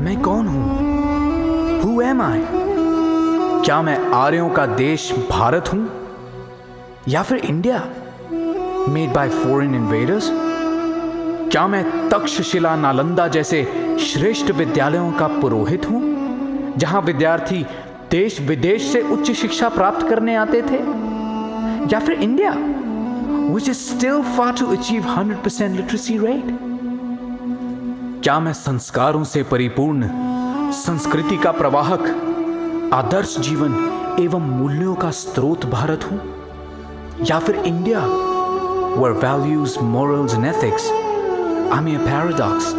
मैं कौन हूं? Who am I? क्या मैं आर्यों का देश भारत हूं या फिर India made by foreign invaders? क्या मैं तक्षशिला नालंदा जैसे श्रेष्ठ विद्यालयों का पुरोहित हूं जहां विद्यार्थी देश विदेश से उच्च शिक्षा प्राप्त करने आते थे? या फिर India which is still far to achieve 100% literacy rate? क्या मैं संस्कारों से परिपूर्ण संस्कृति का प्रवाहक आदर्श जीवन एवं मूल्यों का स्रोत भारत हूं या फिर India where values, morals and ethics are mere paradox?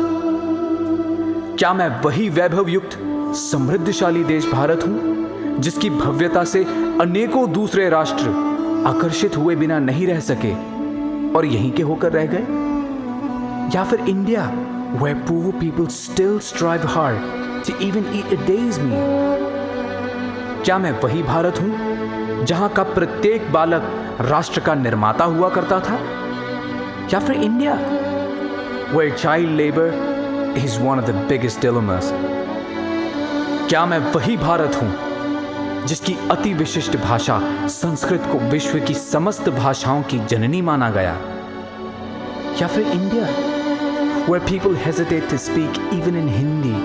क्या मैं वही वैभव युक्त समृद्धशाली देश भारत हूं जिसकी भव्यता से अनेकों दूसरे राष्ट्र आकर्षित हुए बिना नहीं रह सके और यहीं के होकर रह गए? या फिर India where poor people still strive hard to even eat a day's meal? क्या मैं वही भारत हूं जहां का प्रत्येक बालक राष्ट्र का निर्माता हुआ करता था? या फिर India where child labor is one of the biggest dilemmas? क्या मैं वही भारत हूं जिसकी अति विशिष्ट भाषा संस्कृत को विश्व की समस्त भाषाओं की जननी माना गया? या फिर India where people hesitate to speak even in Hindi,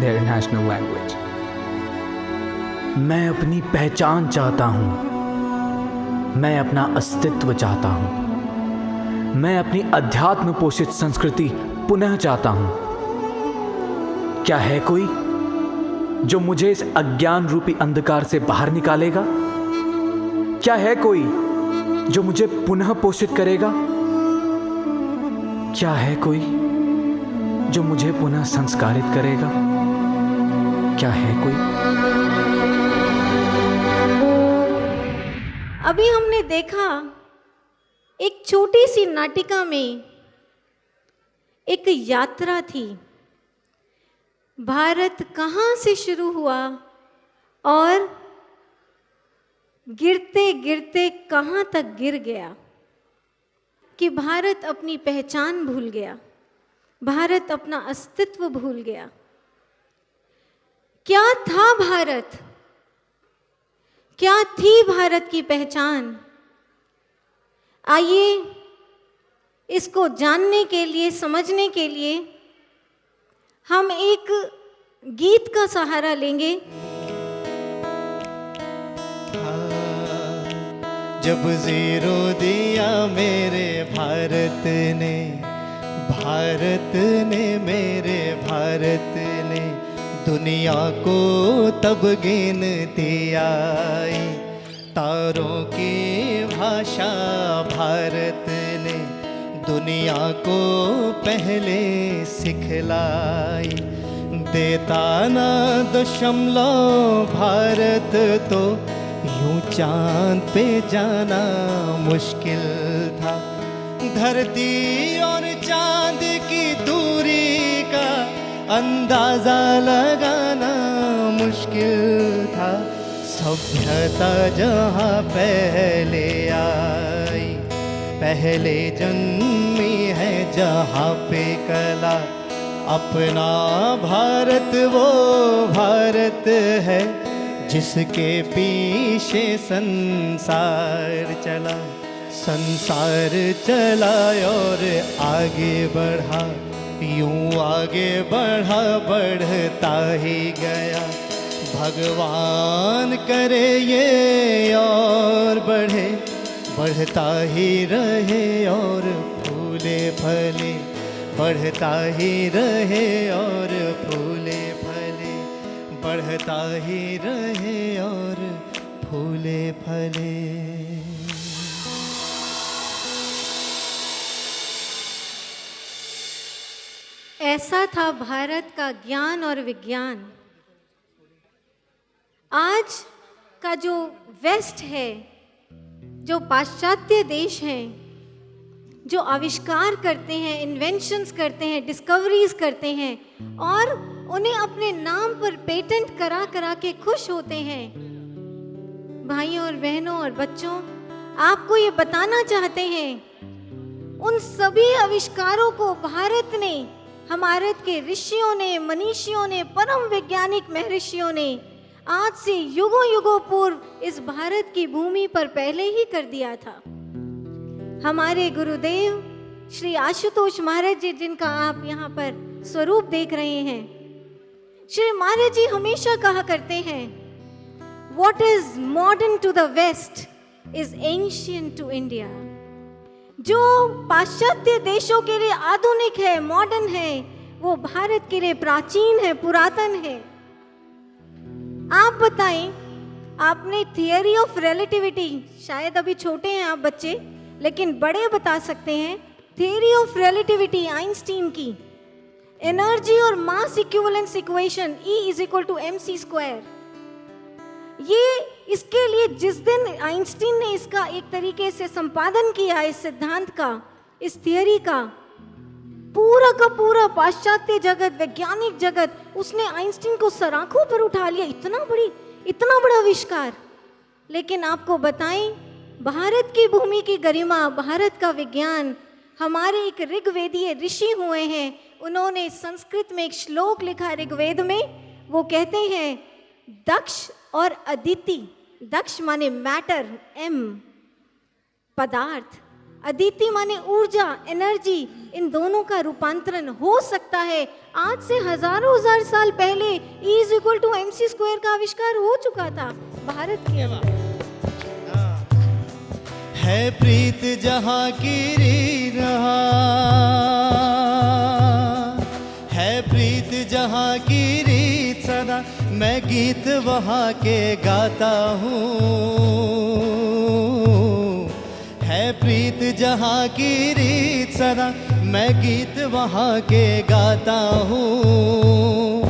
their national language? मैं अपनी पहचान चाहता हूं, मैं अपना अस्तित्व चाहता हूं, मैं अपनी अध्यात्म पोषित संस्कृति पुनः चाहता हूं। क्या है कोई जो मुझे इस अज्ञान रूपी अंधकार से बाहर निकालेगा? क्या है कोई जो मुझे पुनः पोषित करेगा? क्या है कोई जो मुझे पुनः संस्कारित करेगा? क्या है कोई? अभी हमने देखा एक छोटी सी नाटिका में एक यात्रा थी। भारत कहाँ से शुरू हुआ और गिरते गिरते कहाँ तक गिर गया, कि भारत अपनी पहचान भूल गया, भारत अपना अस्तित्व भूल गया। क्या था भारत? क्या थी भारत की पहचान? आइए इसको जानने के लिए, समझने के लिए हम एक गीत का सहारा लेंगे। जब ज़ीरो दिया मेरे भारत ने, भारत ने मेरे भारत ने, दुनिया को तब गिनती आई। तारों की भाषा भारत ने दुनिया को पहले सिखलाई। देता ना दशमलव भारत तो यूं चांद पे जाना मुश्किल था। धरती और चांद की दूरी का अंदाजा लगाना मुश्किल था। सभ्यता जहाँ पहले आई, पहले जन्मी है जहाँ पे कला। अपना भारत वो भारत है जिसके पीछे संसार चला। संसार चला और आगे बढ़ा, यूं आगे बढ़ा बढ़ता ही गया। भगवान करे ये और बढ़े, बढ़ता ही रहे और फूले फले, बढ़ता ही रहे और फूले फले, बढ़ता ही रहे और फूले फले। ऐसा था भारत का ज्ञान और विज्ञान। आज का जो वेस्ट है, जो पाश्चात्य देश हैं, जो आविष्कार करते हैं, इन्वेंशंस करते हैं, डिस्कवरीज करते हैं और उन्हें अपने नाम पर पेटेंट करा करा के खुश होते हैं। भाइयों और बहनों और बच्चों, आपको ये बताना चाहते हैं, उन सभी आविष्कारों को भारत ने हमारे के ऋषियों ने, मनीषियों ने, परम वैज्ञानिक महर्षियों ने आज से युगों युगों पूर्व इस भारत की भूमि पर पहले ही कर दिया था। हमारे गुरुदेव श्री आशुतोष महाराज जी, जिनका आप यहाँ पर स्वरूप देख रहे हैं, श्री महाराज जी हमेशा कहा करते हैं, What is modern to the West is ancient to India। जो पाश्चात्य देशों के लिए आधुनिक है, मॉडर्न है, वो भारत के लिए प्राचीन है, पुरातन है। आप बताएं, आपने थियरी ऑफ रिलेटिविटी, शायद अभी छोटे हैं आप बच्चे, लेकिन बड़े बता सकते हैं, थियरी ऑफ रिलेटिविटी आइंस्टीन की, एनर्जी और मास इक्विवेलेंस इक्वेशन E=mc², ये इसके लिए जिस दिन आइंस्टीन ने इसका एक तरीके से संपादन किया, इस सिद्धांत का, इस थियरी का पूरा पाश्चात्य जगत, वैज्ञानिक जगत, उसने आइंस्टीन को सराखों पर उठा लिया। इतना बड़ा आविष्कार। लेकिन आपको बताएं, भारत की भूमि की गरिमा, भारत का विज्ञान, हमारे एक ऋग्वेदीय ऋषि हुए हैं, उन्होंने संस्कृत में एक श्लोक लिखा ऋग्वेद में। वो कहते हैं, दक्ष और अदिति, दक्ष माने मैटर, एम पदार्थ, अदिति माने ऊर्जा, एनर्जी, इन दोनों का रूपांतरण हो सकता है। आज से हजारों हजार साल पहले E=mc² का आविष्कार हो चुका था भारत के अंदर। है प्रीत जहाँ की रहा, है प्रीत जहाँ की रीत सदा, मैं गीत वहाँ के गाता हूँ। है प्रीत जहाँ की रीत सदा, मैं गीत वहाँ के गाता हूँ।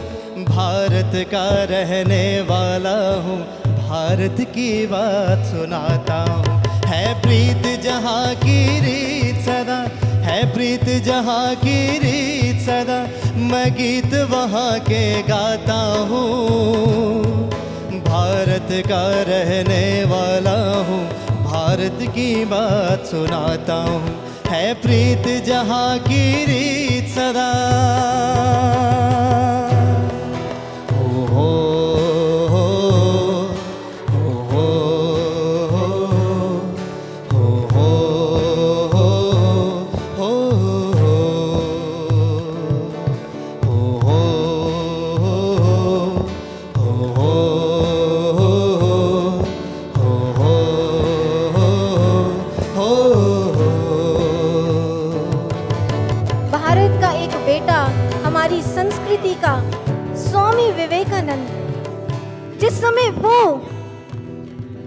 भारत का रहने वाला हूँ, भारत की बात सुनाता हूँ। है प्रीत जहाँ की रीत सदा, है प्रीत जहाँ की रीत सदा, मैं गीत वहाँ के गाता हूँ। भारत का रहने वाला हूँ, भारत की बात सुनाता हूँ। है प्रीत जहाँ की रीत सदा। हो हो हमारी संस्कृति का स्वामी विवेकानंद, जिस समय वो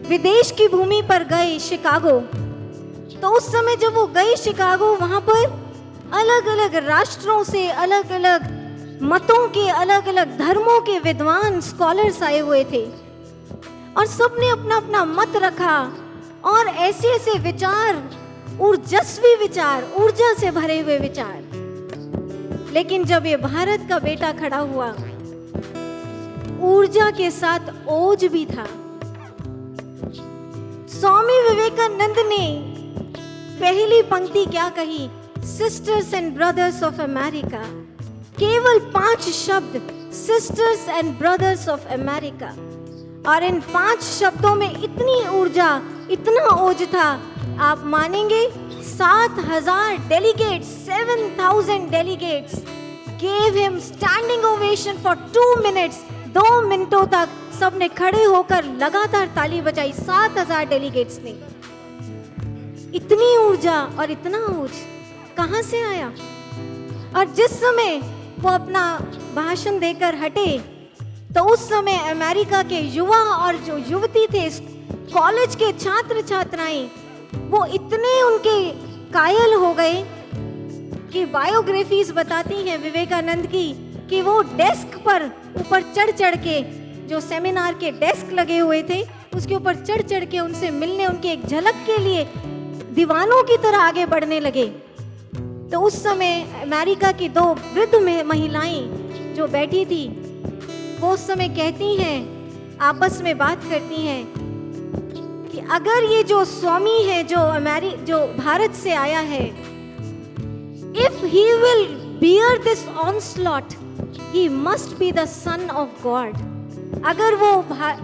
विदेश की भूमि पर गए शिकागो, तो उस समय जब वो गए शिकागो, वहां पर अलग अलग राष्ट्रों से, अलग अलग मतों के, अलग अलग धर्मों के विद्वान स्कॉलर्स आए हुए थे और सबने अपना अपना मत रखा और ऐसे ऐसे विचार, ऊर्जस्वी विचार, ऊर्जा से भरे हुए विचार। लेकिन जब ये भारत का बेटा खड़ा हुआ, ऊर्जा के साथ ओज भी था। स्वामी विवेकानंद ने पहली पंक्ति क्या कही? Sisters and brothers of America. केवल 5 शब्द, sisters and brothers of America. और इन 5 शब्दों में इतनी ऊर्जा, इतना ओज था, आप मानेंगे 7,000 delegates, 7,000 delegates gave him standing ovation for 2 minutes। 2 मिनटों तक सबने खड़े होकर लगातार ताली बजाई। 7,000 delegates ने। इतनी ऊर्जा और इतना ओज कहां से आया? और जिस समय वो अपना भाषण देकर हटे, तो उस समय अमेरिका के युवा और जो युवती थे, कॉलेज के छात्र छात्राएं, वो इतने उनके कायल हो गए कि बायोग्राफीज बताती हैं विवेकानंद की कि वो डेस्क पर ऊपर चढ़ चढ़ के, जो सेमिनार के डेस्क लगे हुए थे, उसके ऊपर चढ़ चढ़ के उनसे मिलने, उनकी एक झलक के लिए दीवानों की तरह आगे बढ़ने लगे। तो उस समय अमेरिका की 2 वृद्ध महिलाएं जो बैठी थी, वो उस समय कहती हैं, आपस में बात करती हैं कि अगर ये जो स्वामी है, जो भारत से आया है, if he will bear this onslaught, he must be the son of God. अगर वो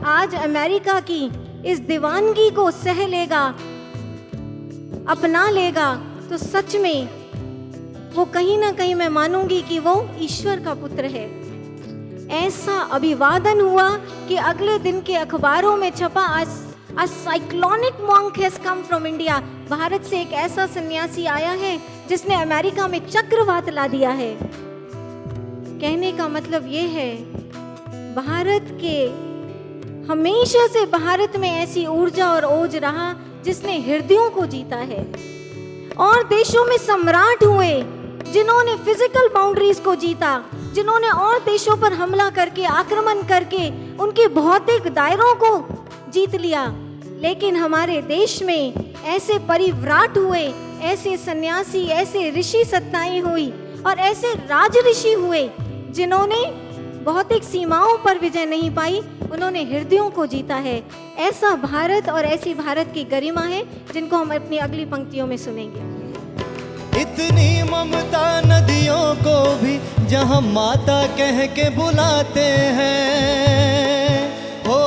आज अमेरिका की इस दीवानगी को सह लेगा, अपना लेगा, तो सच में वो कहीं ना कहीं मैं मानूंगी कि वो ईश्वर का पुत्र है। ऐसा अभिवादन हुआ कि अगले दिन के अखबारों में छपा, A cyclonic monk has come from India. Bharat से एक ऐसा सन्यासी आया है जिसने अमेरिका में चक्रवात ला दिया है। कहने का मतलब ये है, भारत के हमेशा से भारत में ऐसी ऊर्जा और ओज रहा जिसने हृदयों को जीता है। और देशों में सम्राट हुए जिन्होंने फिजिकल बाउंड्रीज को जीता, जिन्होंने और देशों पर हमला करके, आक्रमण करके उनके भौतिक दायरों को जीत लिया। लेकिन हमारे देश में ऐसे परिव्राट हुए, ऐसे सन्यासी, ऐसे ऋषि सत्ताएं हुई और ऐसे राज ऋषि हुए जिन्होंने भौतिक सीमाओं पर विजय नहीं पाई, उन्होंने हृदयों को जीता है। ऐसा भारत और ऐसी भारत की गरिमा है जिनको हम अपनी अगली पंक्तियों में सुनेंगे। इतनी ममता नदियों को भी जहां माता कह के बुलाते हैं, हो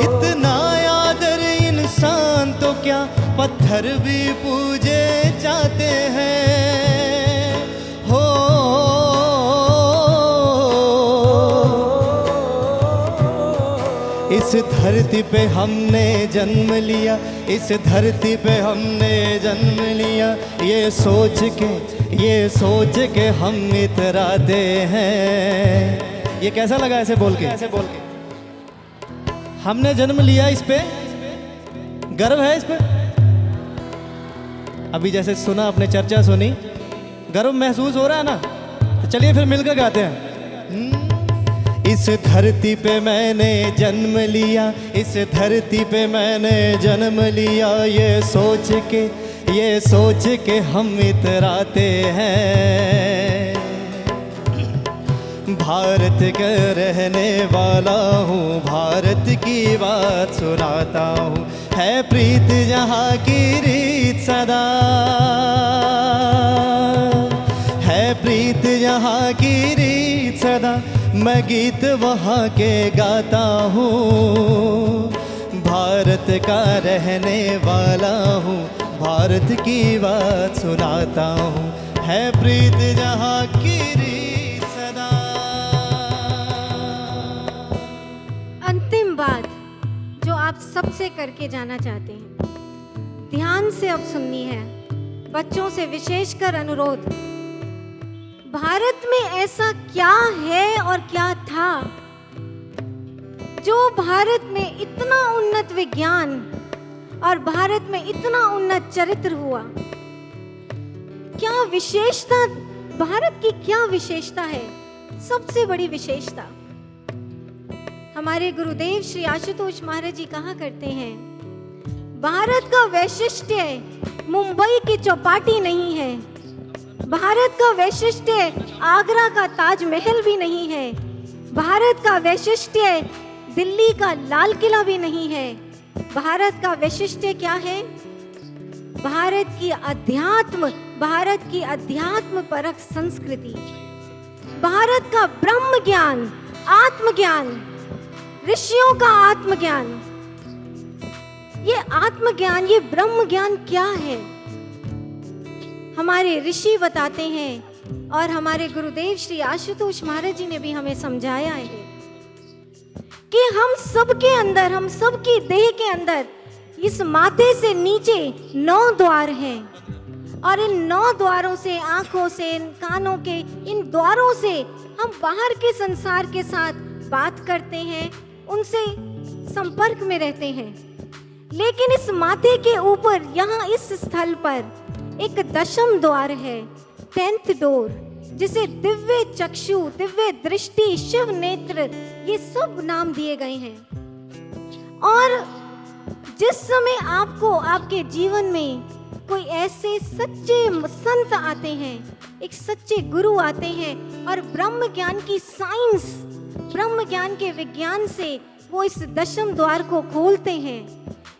इतना आदर इंसान तो क्या पत्थर भी पूजे जाते हैं, हो इस धरती पे हमने जन्म लिया, इस धरती पे हमने जन्म लिया, ये सोच के हम इतराते हैं। ये कैसा लगा ऐसे बोल के? हमने जन्म लिया, इस पे गर्व है, इस पे अभी जैसे सुना, अपने चर्चा सुनी, गर्व महसूस हो रहा है ना? तो चलिए फिर मिलकर गाते हैं। इस धरती पे मैंने जन्म लिया, इस धरती पे मैंने जन्म लिया, ये सोच के हम इतराते हैं। भारत का रहने वाला हूँ, भारत की बात सुनाता हूँ, है प्रीत जहाँ की रीत सदा, है प्रीत जहाँ की रीत सदा, मैं गीत वहाँ के गाता हूँ, भारत का रहने वाला हूँ, भारत की बात सुनाता हूँ, है प्रीत जहाँ की रीत सदा। अंतिम बात जो आप सबसे करके जाना चाहते हैं, ध्यान से अब सुननी है, बच्चों से विशेषकर अनुरोध। भारत में ऐसा क्या है और क्या था जो भारत में इतना उन्नत विज्ञान और भारत में इतना उन्नत चरित्र हुआ? क्या विशेषता, भारत की क्या विशेषता है? सबसे बड़ी विशेषता, हमारे गुरुदेव श्री आशुतोष महाराज जी कहा करते हैं, भारत का वैशिष्ट्य मुंबई की चौपाटी नहीं है, भारत का वैशिष्ट्य आगरा का ताजमहल भी नहीं है, भारत का वैशिष्ट्य दिल्ली का लाल किला भी नहीं है। भारत का वैशिष्ट्य क्या है? भारत की अध्यात्म परक संस्कृति, भारत का ब्रह्म ज्ञान, आत्मज्ञान, ऋषियों का आत्मज्ञान। ये आत्मज्ञान, ये ब्रह्म ज्ञान क्या है? हमारे ऋषि बताते हैं और हमारे गुरुदेव श्री आशुतोष महाराज जी ने भी हमें समझाया है कि हम सबके अंदर, हम सबकी देह के अंदर, इस माथे से नीचे 9 द्वार हैं और इन 9 द्वारों से, आंखों से, इन कानों के इन द्वारों से हम बाहर के संसार के साथ बात करते हैं, उनसे संपर्क में रहते हैं। लेकिन इस माथे के ऊपर, यहाँ इस स्थल पर एक 10th द्वार है, 10th डोर, जिसे दिव्य चक्षु, दिव्य दृष्टि, शिव नेत्र, ये सब नाम दिए गए हैं। और जिस समय आपको आपके जीवन में कोई ऐसे सच्चे संत आते हैं, एक सच्चे गुरु आते हैं और ब्रह्म ज्ञान की साइंस, ब्रह्म ज्ञान के विज्ञान से वो इस 10th द्वार को खोलते हैं,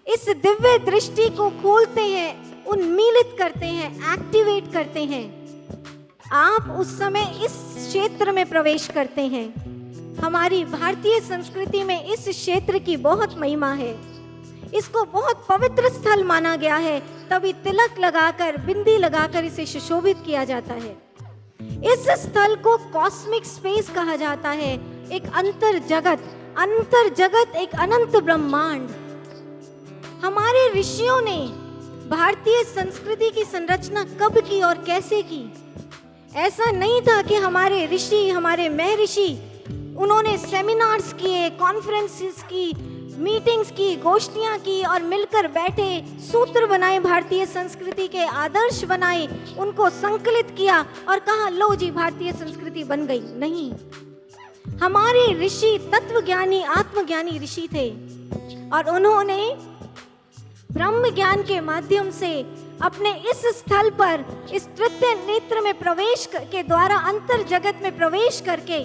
इस दिव्य दृष्टि को खोलते हैं, उन्मीलित करते हैं, एक्टिवेट करते हैं। आप उस समय इस क्षेत्र में प्रवेश करते हैं। हमारी भारतीय संस्कृति में इस क्षेत्र की बहुत महिमा है। इसको बहुत पवित्र स्थल माना गया है, तभी तिलक लगाकर, बिंदी लगाकर इसे सुशोभित किया जाता है। इस स्थल को कॉस्मिक स्पेस कहा जाता है, एक अंतर जगत, एक अनंत ब्रह्मांड। हमारे ऋषियों ने भारतीय संस्कृति की संरचना कब की और कैसे की? ऐसा नहीं था कि हमारे ऋषि, हमारे महर्षि, उन्होंने सेमिनार्स किए, कॉन्फ्रेंसेस की, मीटिंग्स की, गोष्ठियां की और मिलकर बैठे, सूत्र बनाए, भारतीय संस्कृति के आदर्श बनाए, उनको संकलित किया और कहा लो जी भारतीय संस्कृति बन गई। नहीं, हमारे ऋषि तत्वज्ञानी, आत्मज्ञानी ऋषि थे और उन्होंने ब्रह्म ज्ञान के माध्यम से अपने इस स्थल पर, इस तृतीय नेत्र में प्रवेश के द्वारा अंतर जगत में प्रवेश करके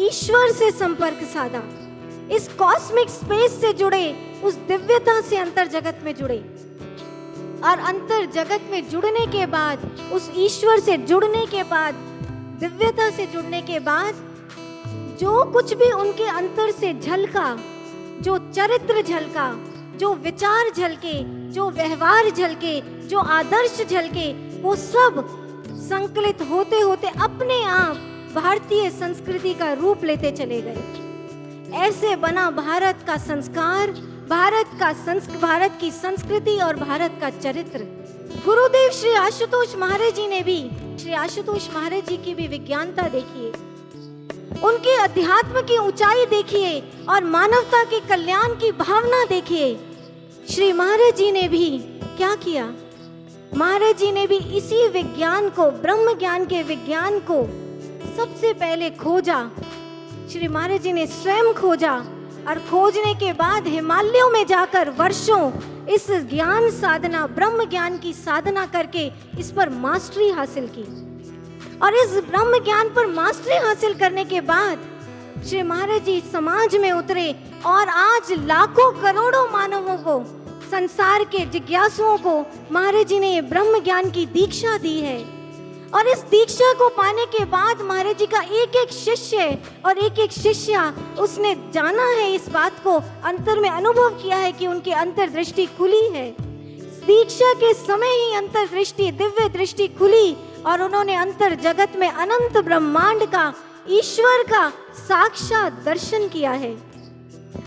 ईश्वर से संपर्क साधा, इस कॉस्मिक स्पेस से जुड़े, उस दिव्यता से अंतर जगत में जुड़े। और अंतर जगत में जुड़ने के बाद, उस ईश्वर से जुड़ने के बाद, दिव्यता से जुड़ने के बाद, जो कुछ भी उनके अंतर से झलका, जो चरित्र झलका, जो विचार झलके, जो व्यवहार झलके, जो आदर्श झलके, वो सब संकलित होते होते अपने आप भारतीय संस्कृति का रूप लेते चले गए। ऐसे बना भारत का संस्कार, भारत की संस्कृति और भारत का चरित्र। गुरुदेव श्री आशुतोष महाराज जी ने भी, श्री आशुतोष महाराज जी की भी विज्ञानता देखिए, उनके अध्यात्म की ऊंचाई देखिए और मानवता के कल्याण की भावना देखिए। श्री महाराज जी ने भी क्या किया? महाराज जी ने भी इसी विज्ञान को, ब्रह्म ज्ञान के विज्ञान को सबसे पहले खोजा। श्री महाराज जी ने स्वयं खोजा और खोजने के बाद हिमालयों में जाकर वर्षों इस ज्ञान साधना, ब्रह्म ज्ञान की साधना करके इस पर मास्टरी हासिल की। और इस ब्रह्म ज्ञान पर मास्टरी हासिल करने के बाद श्री महाराज जी समाज में उतरे और आज लाखों करोड़ों मानवों को, संसार के जिज्ञासुओं को महाराज जी ने ब्रह्म ज्ञान की दीक्षा दी है। और इस दीक्षा को पाने के बाद महाराज जी का एक एक शिष्य और एक एक शिष्या, उसने जाना है इस बात को, अंतर में अनुभव किया है कि उनकी अंतर्दृष्टि खुली है। दीक्षा के समय ही अंतर्दृष्टि, दिव्य दृष्टि खुली और उन्होंने अंतर जगत में अनंत ब्रह्मांड का, ईश्वर का साक्षात दर्शन किया है।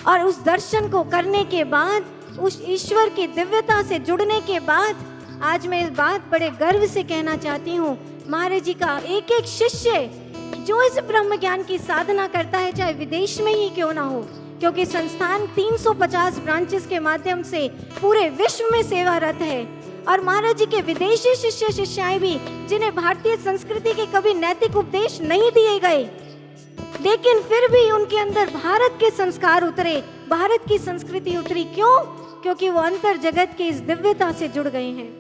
और उस दर्शन को करने के बाद, उस ईश्वर की दिव्यता से जुड़ने के बाद, आज मैं इस बात बड़े गर्व से कहना चाहती हूँ, महाराज जी का एक एक शिष्य जो इस ब्रह्म ज्ञान की साधना करता है, चाहे विदेश में ही क्यों ना हो, क्योंकि संस्थान 350 ब्रांचेस के माध्यम से पूरे विश्व में सेवारत है। और महाराज जी के विदेशी शिष्य शिष्याएं भी, जिन्हें भारतीय संस्कृति के कभी नैतिक उपदेश नहीं दिए गए, लेकिन फिर भी उनके अंदर भारत के संस्कार उतरे, भारत की संस्कृति उतरी। क्यों? क्योंकि वो अंतर जगत के इस दिव्यता से जुड़ गए हैं,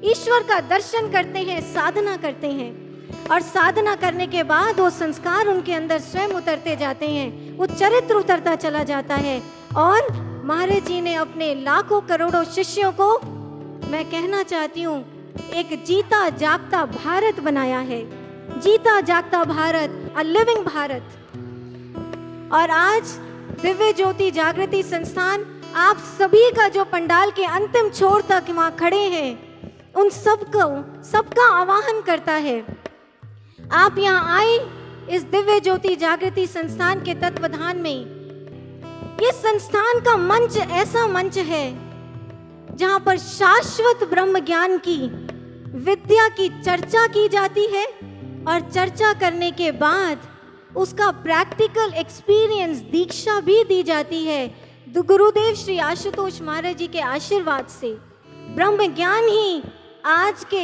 ईश्वर का दर्शन करते हैं, साधना करते हैं। और साधना करने के बाद वो संस्कार उनके अंदर स्वयं उतरते जाते हैं, वो चरित्र उतरता चला जाता है। और महाराज जी ने अपने लाखों करोड़ों शिष्यों को, मैं कहना चाहती हूँ, एक जीता जागता भारत बनाया है। जीता जागता भारत, अ लिविंग भारत। और आज दिव्य ज्योति जागृति संस्थान आप सभी का, जो पंडाल के अंतिम छोर तक वहाँ खड़े हैं, उन सबका आवाहन करता है, आप यहाँ आए इस दिव्य ज्योति जागृति संस्थान के तत्वाधान में। ये संस्थान का मंच ऐसा मंच है जहाँ पर शाश्वत ब्रह्म ज्ञान की विद्या की चर्चा की जाती है और चर्चा करने के बाद उसका प्रैक्टिकल एक्सपीरियंस, दीक्षा भी दी जाती है। गुरुदेव श्री आशुतोष महाराज जी के आशीर्वाद से ब्रह्म ज्ञान ही आज के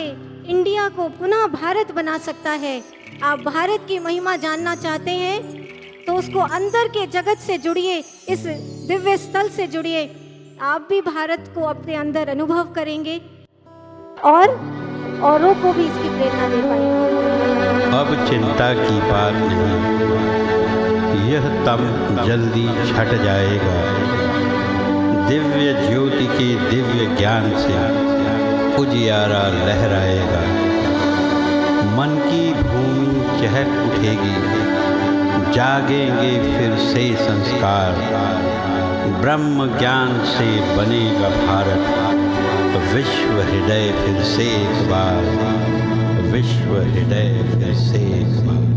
इंडिया को पुनः भारत बना सकता है। आप भारत की महिमा जानना चाहते हैं तो उसको अंदर के जगत से जुड़िए, इस दिव्य स्थल से जुड़िए। आप भी भारत को अपने अंदर अनुभव करेंगे और औरों को भी इसकी प्रेरणा दे पाएंगे। अब चिंता की बात नहीं, यह तम जल्दी छट जाएगा। दिव्य ज्योति के दिव्य ज्ञान से उजियारा लहराएगा। मन की भूमि चहक उठेगी, जागेंगे फिर से संस्कार। ब्रह्म ज्ञान से बनेगा भारत, विश्व हृदय फिर से एक बार, विश्व हृदय फिर से एक बार।